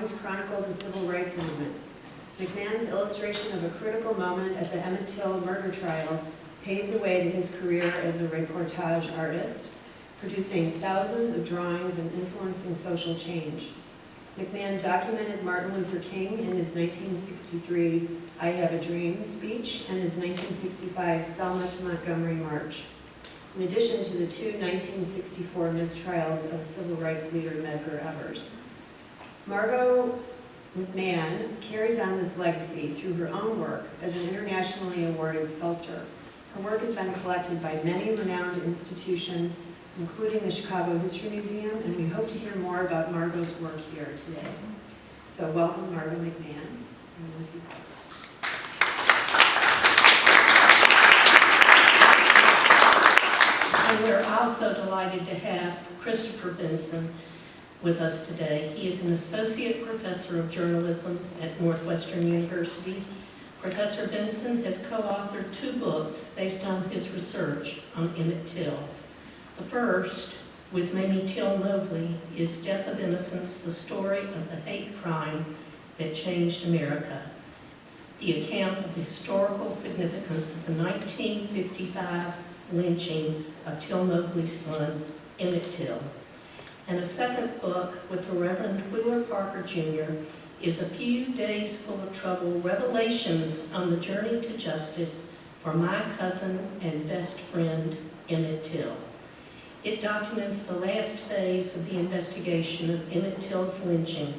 drawings chronicle the civil rights movement. McMahon's illustration of a critical moment at the Emmett Till murder trial paved the way to his career as a reportage artist, producing thousands of drawings and influencing social change. McMahon documented Martin Luther King in his 1963 I Have a Dream speech and his 1965 Selma to Montgomery March, in addition to the two 1964 mistrials of civil rights leader Medgar Evers. Margot McMahon carries on this legacy through her own work as an internationally awarded sculptor. Her work has been collected by many renowned institutions, including the Chicago History Museum, and we hope to hear more about Margot's work here today. So welcome, Margot McMahon. And Lindsay Powers. And we're also delighted to have Christopher Benson with us today. He is an associate professor of journalism at Northwestern University. Professor Benson has co-authored 2 books based on his research on Emmett Till. The first, with Mamie Till Mobley, is Death of Innocence, the story of the hate crime that changed America. It's the account of the historical significance of the 1955 lynching of Till Mobley's son, Emmett Till. And a second book with the Reverend Wheeler Parker Jr. is A Few Days Full of Trouble, Revelations on the Journey to Justice for My Cousin and Best Friend, Emmett Till. It documents the last phase of the investigation of Emmett Till's lynching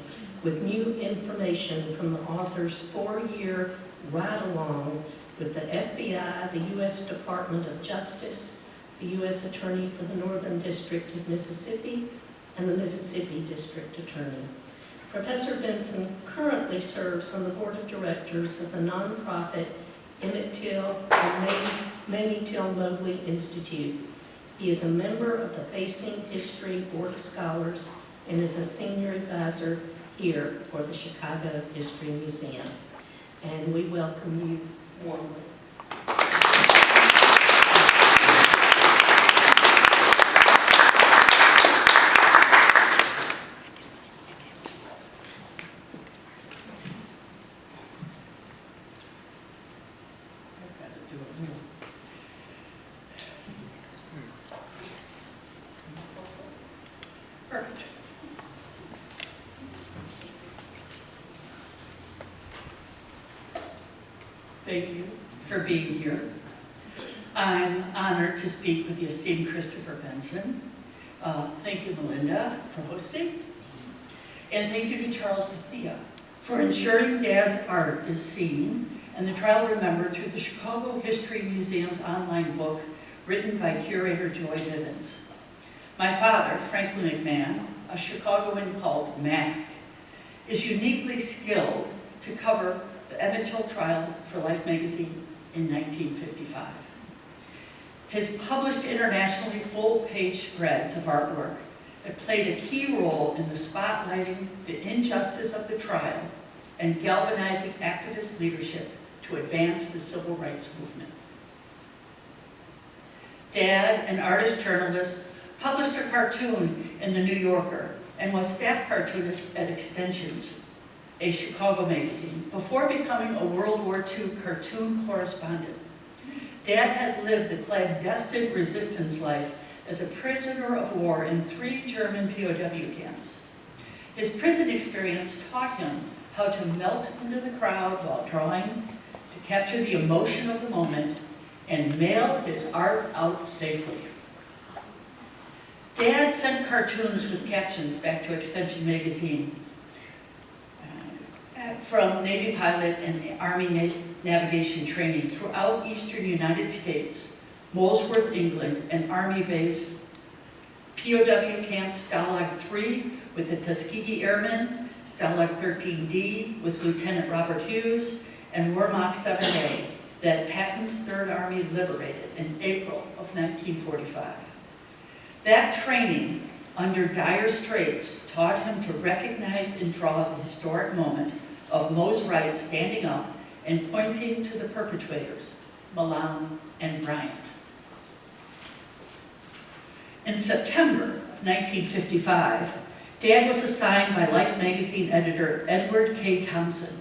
with new information from the author's 4-year ride-along with the FBI, the U.S. Department of Justice, the U.S. Attorney for the Northern District of Mississippi, and the Mississippi District Attorney. Professor Benson currently serves on the board of directors of the nonprofit Emmett Till and Mamie Till Mobley Institute. He is a member of the Facing History Board of Scholars and is a senior advisor here for the Chicago History Museum. And we welcome you warmly. Perfect. Thank you for being here. I'm honored to speak with the esteemed Christopher Benson. Thank you, Melinda, for hosting. And thank you to Charles Bethia for ensuring Dad's art is seen and the trial remembered through the Chicago History Museum's online book written by curator Joy Vivens. My father, Franklin McMahon, a Chicagoan called Mac, is uniquely skilled to cover the Emmett Till Trial for Life magazine in 1955. His published internationally full-page spreads of artwork have played a key role in the spotlighting the injustice of the trial and galvanizing activist leadership to advance the civil rights movement. Dad, an artist journalist, published a cartoon in the New Yorker and was staff cartoonist at Extensions, a Chicago magazine, before becoming a World War II cartoon correspondent. Dad had lived the clandestine resistance life as a prisoner of war in 3 German POW camps. His prison experience taught him how to melt into the crowd while drawing, to capture the emotion of the moment, and mail his art out safely. Dad sent cartoons with captions back to Extension magazine from Navy pilot and Army navigation training throughout eastern United States, Molesworth, England, and Army base, POW Camp Stalag 3 with the Tuskegee Airmen, Stalag 13D with Lieutenant Robert Hughes, and Wehrmacht 7A that Patton's Third Army liberated in April of 1945. That training under dire straits taught him to recognize and draw the historic moment of Mose Wright standing up and pointing to the perpetrators, Milan and Bryant. In September of 1955, Dad was assigned by Life magazine editor Edward K. Thompson,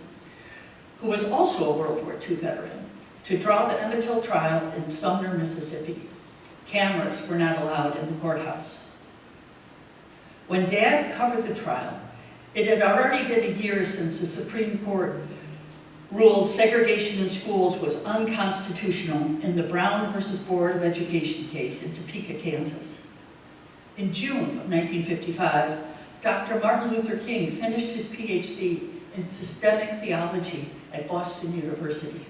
who was also a World War II veteran, to draw the Emmett Till Trial in Sumner, Mississippi. Cameras were not allowed in the courthouse. When Dad covered the trial, it had already been a year since the Supreme Court ruled segregation in schools was unconstitutional in the Brown versus Board of Education case in Topeka, Kansas. In June of 1955, Dr. Martin Luther King finished his PhD in systemic theology at Boston University.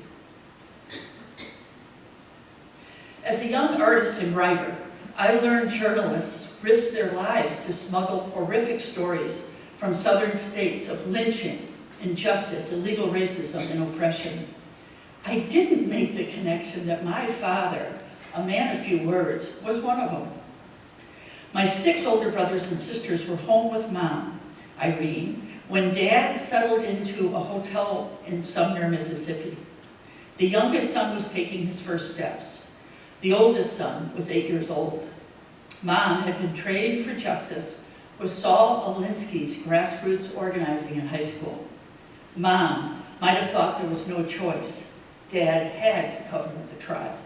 As a young artist and writer, I learned journalists risk their lives to smuggle horrific stories from southern states of lynching, injustice, illegal racism, and oppression. I didn't make the connection that my father, a man of few words, was one of them. My 6 older brothers and sisters were home with Mom, Irene, when Dad settled into a hotel in Sumner, Mississippi. The youngest son was taking his first steps. The oldest son was 8 years old. Mom had been trained for justice with Saul Alinsky's grassroots organizing in high school. Mom might have thought there was no choice. Dad had to cover the trial.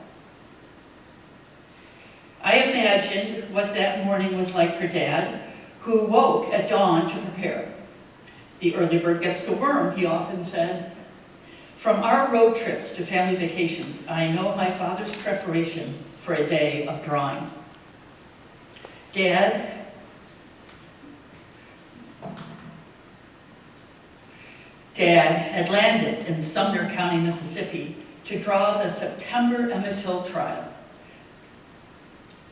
I imagined what that morning was like for Dad, who woke at dawn to prepare. The early bird gets the worm, he often said. From our road trips to family vacations, I know my father's preparation for a day of drawing. Dad had landed in Sumner County, Mississippi to draw the September Emmett Till trial.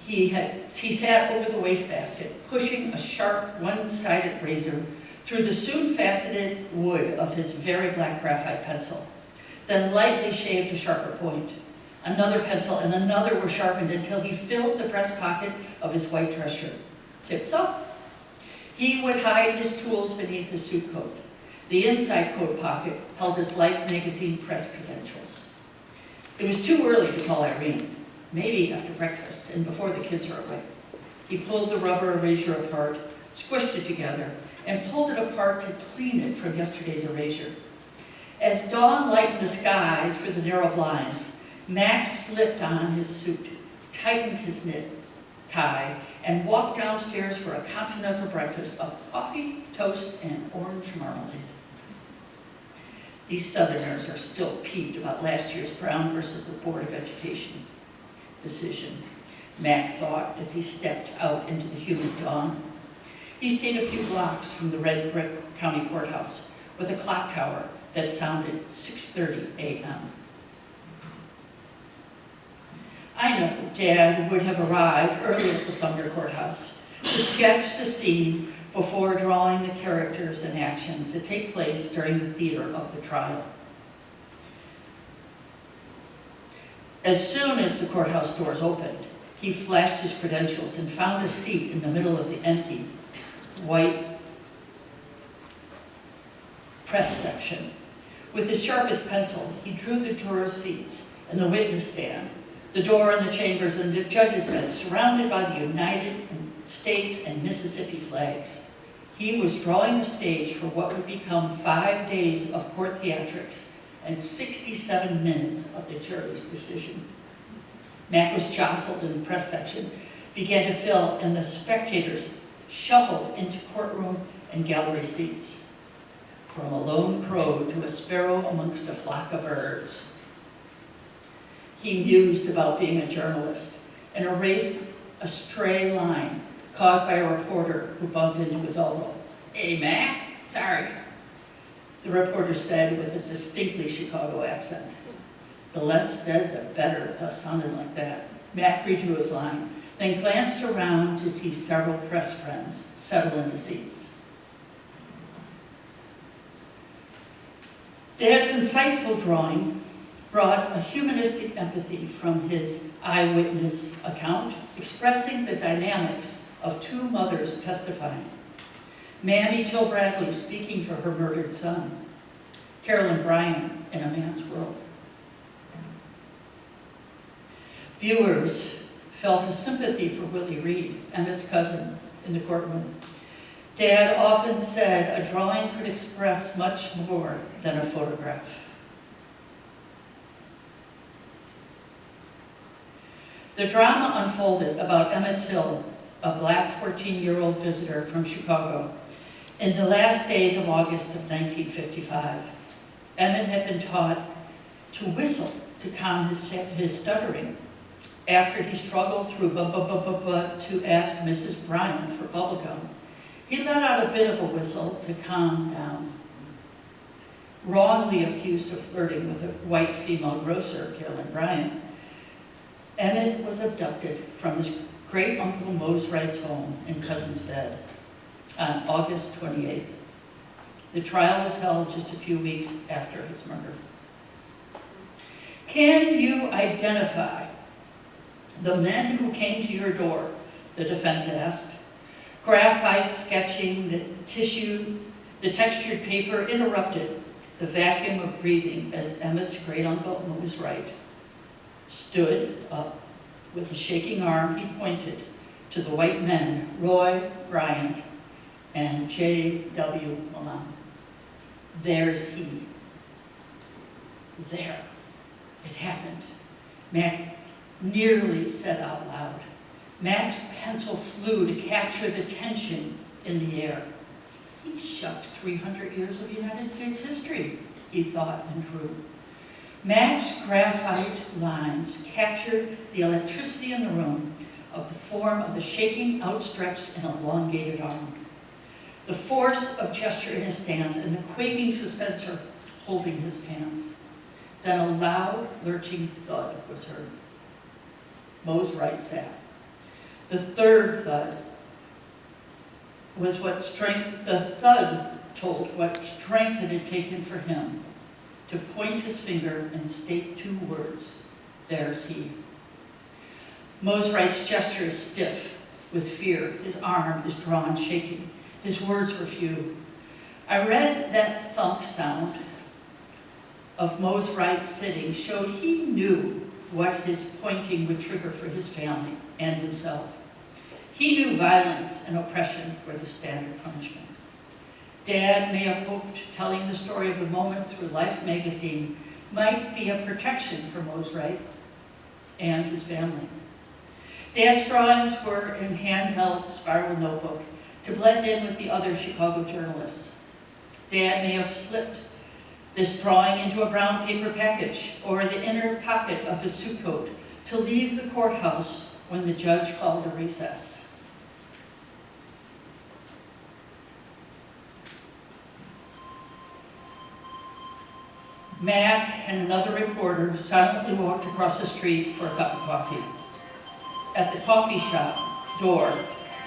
He sat over the wastebasket, pushing a sharp, one-sided razor through the soon-faceted wood of his very black graphite pencil, then lightly shaved a sharper point. Another pencil and another were sharpened until he filled the breast pocket of his white dress shirt. Tips up. He would hide his tools beneath his suit coat. The inside coat pocket held his Life magazine press credentials. It was too early to call Irene, maybe after breakfast and before the kids were awake. He pulled the rubber erasure apart, squished it together, and pulled it apart to clean it from yesterday's erasure. As dawn lightened the sky through the narrow blinds, Max slipped on his suit, tightened his knit tie, and walked downstairs for a continental breakfast of coffee, toast, and orange marmalade. These Southerners are still peeved about last year's Brown versus the Board of Education decision, Mac thought as he stepped out into the humid dawn. He stayed a few blocks from the red brick county courthouse with a clock tower that sounded 6:30 a.m. I know Dad would have arrived early at the Sumner courthouse to sketch the scene before drawing the characters and actions that take place during the theater of the trial. As soon as the courthouse doors opened, he flashed his credentials and found a seat in the middle of the empty, white press section. With his sharpest pencil, he drew the jurors' seats and the witness stand, the door and the chambers and the judges' bench surrounded by the United States and Mississippi flags. He was drawing the stage for what would become 5 days of court theatrics and 67 minutes of the jury's decision. Mac was jostled in the press section, began to fill, and the spectators shuffled into courtroom and gallery seats. From a lone crow to a sparrow amongst a flock of birds. He mused about being a journalist and erased a stray line caused by a reporter who bumped into his elbow. "Hey, Mac, sorry," the reporter said with a distinctly Chicago accent. The less said, the better, it thus sounded like that. Mac redrew his line, then glanced around to see several press friends settle into seats. Dad's insightful drawing brought a humanistic empathy from his eyewitness account, expressing the dynamics of 2 mothers testifying. Mammy Till Bradley speaking for her murdered son. Carolyn Bryan in A Man's World. Viewers felt a sympathy for Willie Reed, Emmett's cousin, in the courtroom. Dad often said a drawing could express much more than a photograph. The drama unfolded about Emmett Till, a black 14-year-old visitor from Chicago, in the last days of August of 1955. Emmett had been taught to whistle to calm his stuttering after he struggled through to ask Mrs. Bryan for bubblegum. He let out a bit of a whistle to calm down. Wrongly accused of flirting with a white female grocer, Carolyn Bryan, Emmett was abducted from his great-uncle Mose Wright's home in Cousin's Bed on August 28th. The trial was held just a few weeks after his murder. Can you identify the men who came to your door? The defense asked. Graphite sketching, the textured paper interrupted the vacuum of breathing as Emmett's great-uncle Mose Wright stood up. With a shaking arm, he pointed to the white men, Roy Bryant and J.W. Malone. There's he. There. It happened. Mac nearly said out loud. Mac's pencil flew to capture the tension in the air. He shucked 300 years of United States history, he thought and drew. Mac's graphite lines captured the electricity in the room of the form of the shaking, outstretched, and elongated arm. The force of gesture in his stance and the quaking suspenser holding his pants. Then a loud, lurching thud was heard. Mose Wright sat. The third thud was the thud told what strength it had taken for him to point his finger and state two words, there's he. Mose Wright's gesture is stiff with fear. His arm is drawn, shaking. His words were few. I read that thunk sound of Mose Wright sitting showed he knew what his pointing would trigger for his family and himself. He knew violence and oppression were the standard punishment. Dad may have hoped telling the story of the moment through Life magazine might be a protection for Mose Wright and his family. Dad's drawings were in handheld spiral notebook to blend in with the other Chicago journalists. Dad may have slipped this drawing into a brown paper package or the inner pocket of his suit coat to leave the courthouse when the judge called a recess. Mac and another reporter silently walked across the street for a cup of coffee. At the coffee shop door,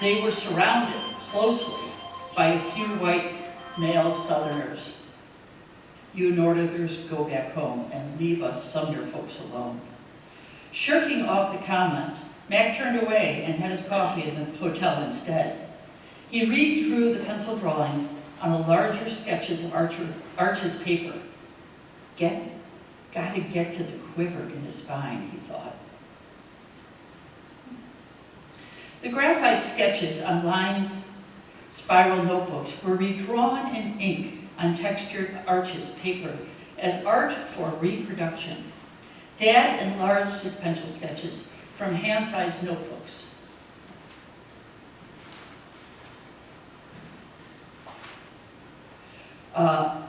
they were surrounded closely by a few white male Southerners. You Northerners go back home and leave us Sumner folks alone. Shirking off the comments, Mac turned away and had his coffee in the hotel instead. He redrew the pencil drawings on the larger sketches of Arch's paper. Gotta get to the quiver in his spine, he thought. The graphite sketches on lined spiral notebooks were redrawn in ink on textured Arch's paper as art for reproduction. Dad enlarged his pencil sketches from hand-sized notebooks. Uh,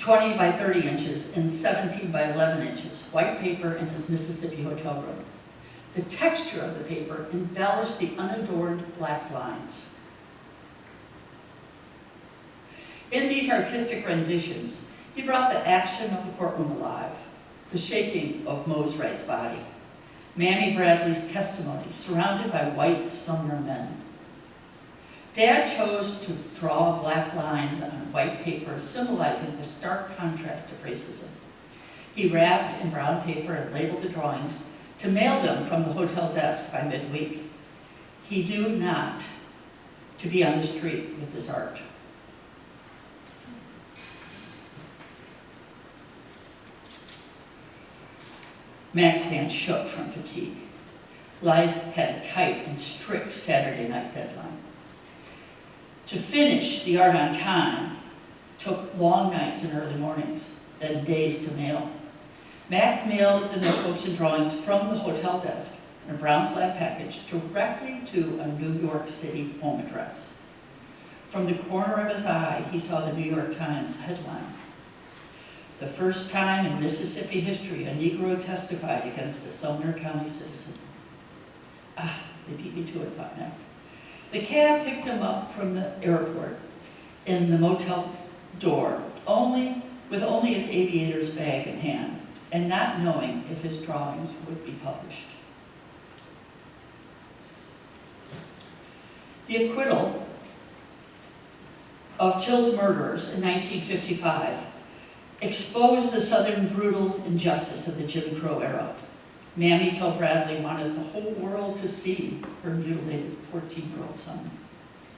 20 by 30 inches and 17 by 11 inches, white paper in his Mississippi hotel room. The texture of the paper embellished the unadorned black lines. In these artistic renditions, he brought the action of the courtroom alive, the shaking of Mose Wright's body, Mammy Bradley's testimony surrounded by white Sumner men. Dad chose to draw black lines on white paper, symbolizing the stark contrast of racism. He wrapped in brown paper and labeled the drawings to mail them from the hotel desk by midweek. He knew not to be on the street with his art. Mac's hand shook from fatigue. Life had a tight and strict Saturday night deadline. To finish the art on time took long nights and early mornings, then days to mail. Mac mailed the notebooks and drawings from the hotel desk in a brown flag package directly to a New York City home address. From the corner of his eye, he saw the New York Times headline: "The first time in Mississippi history a Negro testified against a Sumner County citizen." Ah, they beat me to it, thought Mac. The cab picked him up from the airport in the motel door, with only his aviator's bag in hand, and not knowing if his drawings would be published. The acquittal of Till's murderers in 1955 exposed the Southern brutal injustice of the Jim Crow era. Mammy Till Bradley wanted the whole world to see her mutilated 14-year-old son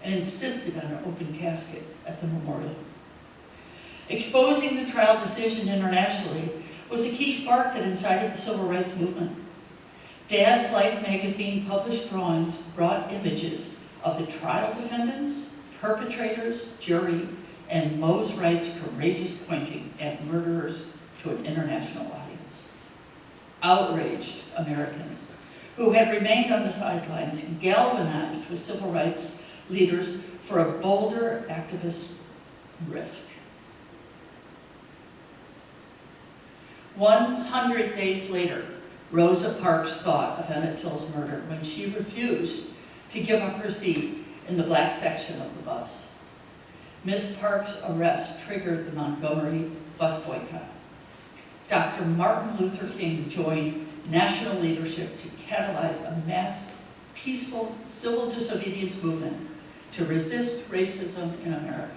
and insisted on an open casket at the memorial. Exposing the trial decision internationally was a key spark that incited the civil rights movement. Dad's Life magazine published drawings brought images of the trial defendants, perpetrators, jury, and Mose Wright's courageous pointing at murderers to an international audience. Outraged Americans who had remained on the sidelines galvanized with civil rights leaders for a bolder activist risk. 100 days later, Rosa Parks thought of Emmett Till's murder when she refused to give up her seat in the black section of the bus. Miss Parks' arrest triggered the Montgomery bus boycott. Dr. Martin Luther King joined national leadership to catalyze a mass, peaceful civil disobedience movement to resist racism in America.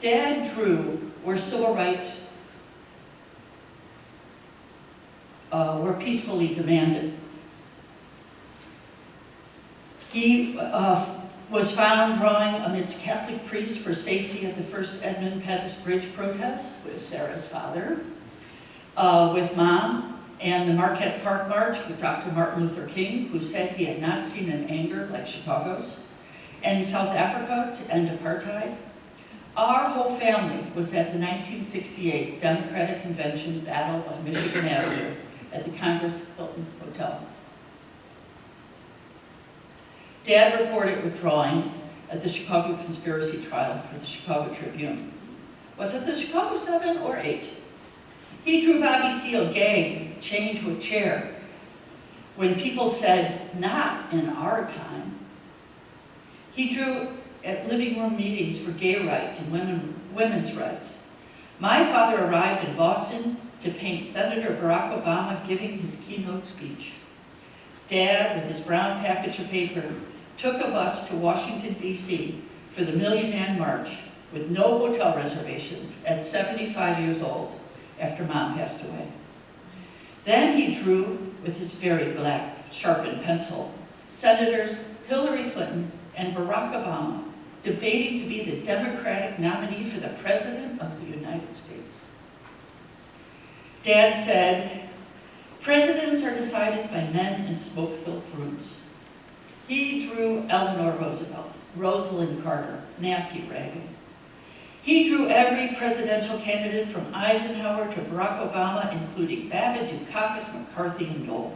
Dad drew where civil rights were peacefully demanded. He was found drawing amidst Catholic priests for safety at the first Edmund Pettus Bridge protest with Sarah's father, with Mom, and the Marquette Park March with Dr. Martin Luther King, who said he had not seen an anger like Chicago's, and in South Africa to end apartheid. Our whole family was at the 1968 Democratic Convention Battle of Michigan Avenue at the Congress Hilton Hotel. Dad reported with drawings at the Chicago conspiracy trial for the Chicago Tribune. Was it the Chicago 7 or 8? He drew Bobby Seale gagged, chained to a chair, when people said, "Not in our time." He drew at living room meetings for gay rights and women's rights. My father arrived in Boston to paint Senator Barack Obama giving his keynote speech. Dad, with his brown package of paper, took a bus to Washington, D.C. for the Million Man March with no hotel reservations at 75 years old after Mom passed away. Then he drew, with his very black, sharpened pencil, Senators Hillary Clinton and Barack Obama debating to be the Democratic nominee for the President of the United States. Dad said, "Presidents are decided by men in smoke-filled rooms." He drew Eleanor Roosevelt, Rosalind Carter, Nancy Reagan. He drew every presidential candidate from Eisenhower to Barack Obama, including Babbitt, Dukakis, McCarthy, and Dole.